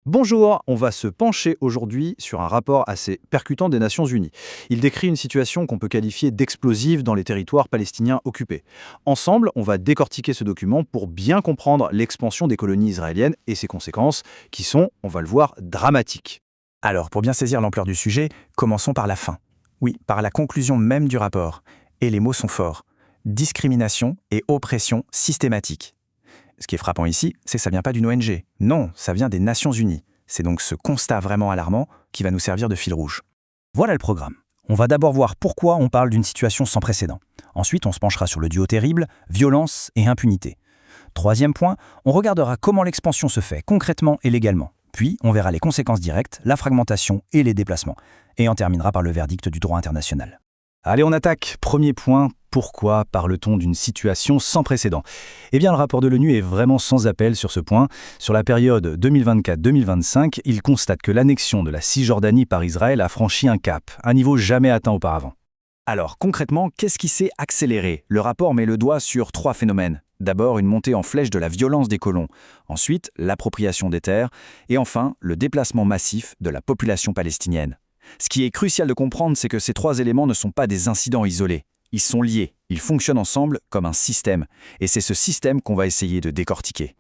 Bonjour, on va se pencher aujourd'hui sur un rapport assez percutant des Nations Unies. Il décrit une situation qu'on peut qualifier d'explosive dans les territoires palestiniens occupés. Ensemble, on va décortiquer ce document pour bien comprendre l'expansion des colonies israéliennes et ses conséquences, qui sont, on va le voir, dramatiques. Alors, pour bien saisir l'ampleur du sujet, commençons par la fin. Oui, par la conclusion même du rapport. Et les mots sont forts. Discrimination et oppression systématique. Ce qui est frappant ici, c'est que ça vient pas d'une ONG. Non, ça vient des Nations Unies. C'est donc ce constat vraiment alarmant qui va nous servir de fil rouge. Voilà le programme. On va d'abord voir pourquoi on parle d'une situation sans précédent. Ensuite, on se penchera sur le duo terrible, violence et impunité. Troisième point, on regardera comment l'expansion se fait concrètement et légalement. Puis, on verra les conséquences directes, la fragmentation et les déplacements. Et on terminera par le verdict du droit international. Allez, on attaque. Premier point, pourquoi parle-t-on d'une situation sans précédent? Eh bien, le rapport de l'ONU est vraiment sans appel sur ce point. Sur la période 2024-2025, il constate que l'annexion de la Cisjordanie par Israël a franchi un cap, un niveau jamais atteint auparavant. Alors, concrètement, qu'est-ce qui s'est accéléré? Le rapport met le doigt sur trois phénomènes. D'abord, une montée en flèche de la violence des colons. Ensuite, l'appropriation des terres. Et enfin, le déplacement massif de la population palestinienne. Ce qui est crucial de comprendre, c'est que ces trois éléments ne sont pas des incidents isolés. Ils sont liés, ils fonctionnent ensemble comme un système. Et c'est ce système qu'on va essayer de décortiquer.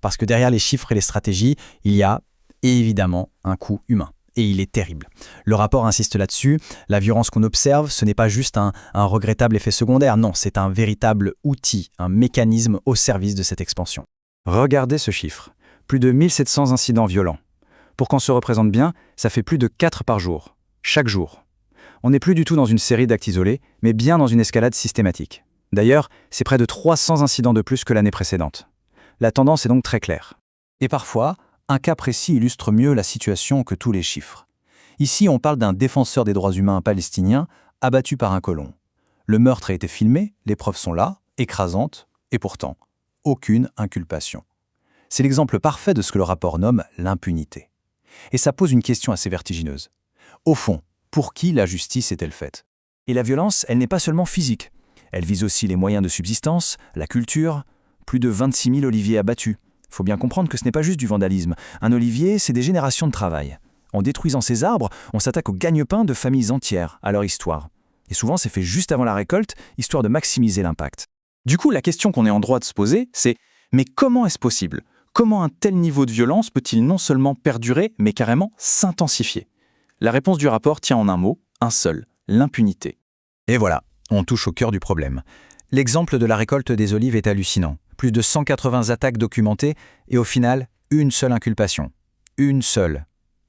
Parce que derrière les chiffres et les stratégies, il y a évidemment un coût humain. Et il est terrible. Le rapport insiste là-dessus. La violence qu'on observe, ce n'est pas juste un regrettable effet secondaire. Non, c'est un véritable outil, un mécanisme au service de cette expansion. Regardez ce chiffre. Plus de 1700 incidents violents. Pour qu'on se représente bien, ça fait plus de 4 par jour. Chaque jour. On n'est plus du tout dans une série d'actes isolés, mais bien dans une escalade systématique. D'ailleurs, c'est près de 300 incidents de plus que l'année précédente. La tendance est donc très claire. Et parfois, un cas précis illustre mieux la situation que tous les chiffres. Ici, on parle d'un défenseur des droits humains palestinien abattu par un colon. Le meurtre a été filmé, les preuves sont là, écrasantes, et pourtant, aucune inculpation. C'est l'exemple parfait de ce que le rapport nomme l'impunité. Et ça pose une question assez vertigineuse. Au fond, pour qui la justice est-elle faite? Et la violence, elle n'est pas seulement physique. Elle vise aussi les moyens de subsistance, la culture, plus de 26 000 oliviers abattus. Il faut bien comprendre que ce n'est pas juste du vandalisme. Un olivier, c'est des générations de travail. En détruisant ces arbres, on s'attaque au gagne-pain de familles entières, à leur histoire. Et souvent, c'est fait juste avant la récolte, histoire de maximiser l'impact. Du coup, la question qu'on est en droit de se poser, c'est « mais comment est-ce possible ? Comment un tel niveau de violence peut-il non seulement perdurer, mais carrément s'intensifier ?» La réponse du rapport tient en un mot, un seul, l'impunité. Et voilà, on touche au cœur du problème. L'exemple de la récolte des olives est hallucinant. Plus de 180 attaques documentées et au final, une seule inculpation. Une seule.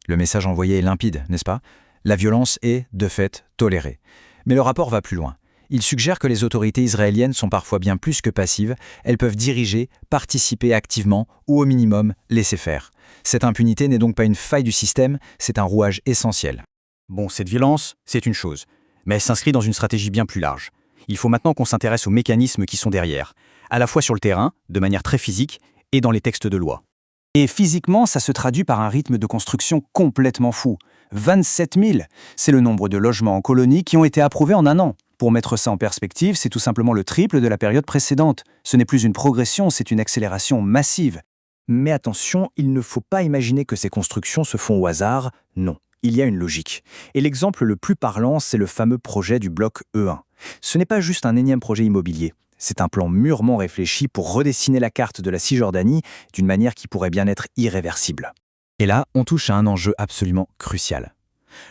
Le message envoyé est limpide, n'est-ce pas? La violence est, de fait, tolérée. Mais le rapport va plus loin. Il suggère que les autorités israéliennes sont parfois bien plus que passives, elles peuvent diriger, participer activement ou au minimum laisser faire. Cette impunité n'est donc pas une faille du système, c'est un rouage essentiel. Bon, cette violence, c'est une chose, mais elle s'inscrit dans une stratégie bien plus large. Il faut maintenant qu'on s'intéresse aux mécanismes qui sont derrière, à la fois sur le terrain, de manière très physique, et dans les textes de loi. Et physiquement, ça se traduit par un rythme de construction complètement fou. 27 000, c'est le nombre de logements en colonie qui ont été approuvés en un an. Pour mettre ça en perspective, c'est tout simplement le triple de la période précédente. Ce n'est plus une progression, c'est une accélération massive. Mais attention, il ne faut pas imaginer que ces constructions se font au hasard. Non, il y a une logique. Et l'exemple le plus parlant, c'est le fameux projet du bloc E1. Ce n'est pas juste un énième projet immobilier. C'est un plan mûrement réfléchi pour redessiner la carte de la Cisjordanie d'une manière qui pourrait bien être irréversible. Et là, on touche à un enjeu absolument crucial.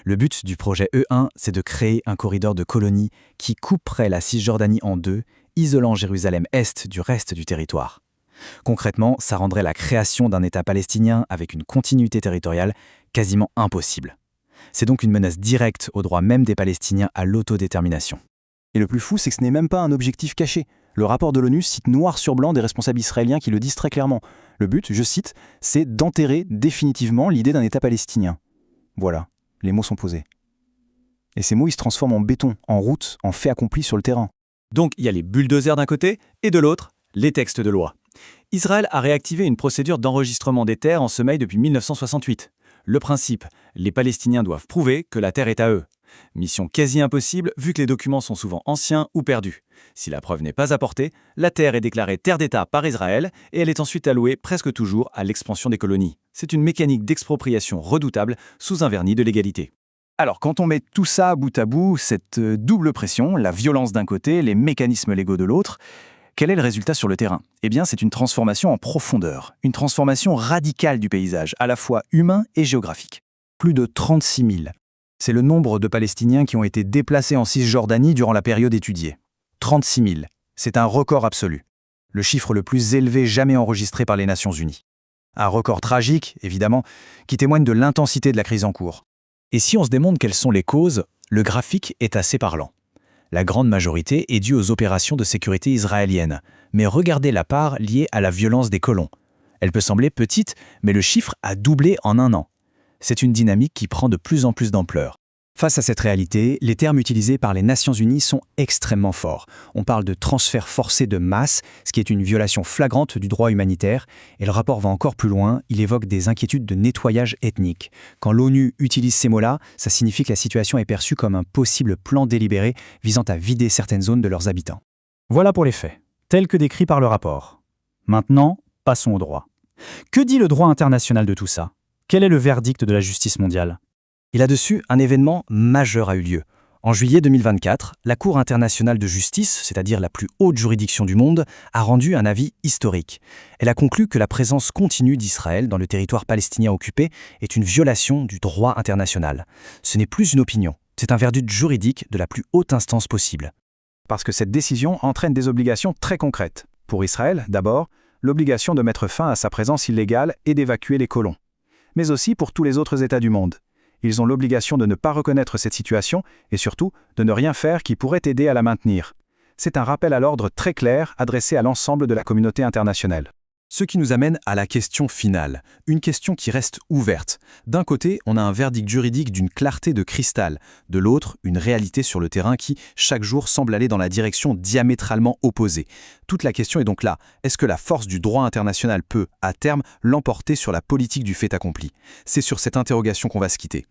Le but du projet E1, c'est de créer un corridor de colonies qui couperait la Cisjordanie en deux, isolant Jérusalem-Est du reste du territoire. Concrètement, ça rendrait la création d'un État palestinien avec une continuité territoriale quasiment impossible. C'est donc une menace directe au droit même des Palestiniens à l'autodétermination. Et le plus fou, c'est que ce n'est même pas un objectif caché. Le rapport de l'ONU cite noir sur blanc des responsables israéliens qui le disent très clairement. Le but, je cite, c'est d'enterrer définitivement l'idée d'un État palestinien. Voilà, les mots sont posés. Et ces mots, ils se transforment en béton, en route, en fait accompli sur le terrain. Donc il y a les bulldozers d'un côté, et de l'autre, les textes de loi. Israël a réactivé une procédure d'enregistrement des terres en sommeil depuis 1968. Le principe, les Palestiniens doivent prouver que la terre est à eux. Mission quasi impossible vu que les documents sont souvent anciens ou perdus. Si la preuve n'est pas apportée, la terre est déclarée terre d'État par Israël et elle est ensuite allouée presque toujours à l'expansion des colonies. C'est une mécanique d'expropriation redoutable sous un vernis de légalité. Alors, quand on met tout ça bout à bout, cette double pression, la violence d'un côté, les mécanismes légaux de l'autre, quel est le résultat sur le terrain? Eh bien, c'est une transformation en profondeur, une transformation radicale du paysage, à la fois humain et géographique. Plus de 36 000. C'est le nombre de Palestiniens qui ont été déplacés en Cisjordanie durant la période étudiée. 36 000. C'est un record absolu. Le chiffre le plus élevé jamais enregistré par les Nations Unies. Un record tragique, évidemment, qui témoigne de l'intensité de la crise en cours. Et si on se demande quelles sont les causes, le graphique est assez parlant. La grande majorité est due aux opérations de sécurité israéliennes, mais regardez la part liée à la violence des colons. Elle peut sembler petite, mais le chiffre a doublé en un an. C'est une dynamique qui prend de plus en plus d'ampleur. Face à cette réalité, les termes utilisés par les Nations Unies sont extrêmement forts. On parle de transfert forcé de masse, ce qui est une violation flagrante du droit humanitaire, et le rapport va encore plus loin, il évoque des inquiétudes de nettoyage ethnique. Quand l'ONU utilise ces mots-là, ça signifie que la situation est perçue comme un possible plan délibéré visant à vider certaines zones de leurs habitants. Voilà pour les faits, tels que décrits par le rapport. Maintenant, passons au droit. Que dit le droit international de tout ça? Quel est le verdict de la justice mondiale? Et là-dessus, un événement majeur a eu lieu. En juillet 2024, la Cour internationale de justice, c'est-à-dire la plus haute juridiction du monde, a rendu un avis historique. Elle a conclu que la présence continue d'Israël dans le territoire palestinien occupé est une violation du droit international. Ce n'est plus une opinion, c'est un verdict juridique de la plus haute instance possible. Parce que cette décision entraîne des obligations très concrètes. Pour Israël, d'abord, l'obligation de mettre fin à sa présence illégale et d'évacuer les colons. Mais aussi pour tous les autres États du monde. Ils ont l'obligation de ne pas reconnaître cette situation et surtout de ne rien faire qui pourrait aider à la maintenir. C'est un rappel à l'ordre très clair adressé à l'ensemble de la communauté internationale. Ce qui nous amène à la question finale, une question qui reste ouverte. D'un côté, on a un verdict juridique d'une clarté de cristal, de l'autre, une réalité sur le terrain qui, chaque jour, semble aller dans la direction diamétralement opposée. Toute la question est donc là, est-ce que la force du droit international peut, à terme, l'emporter sur la politique du fait accompli? C'est sur cette interrogation qu'on va se quitter.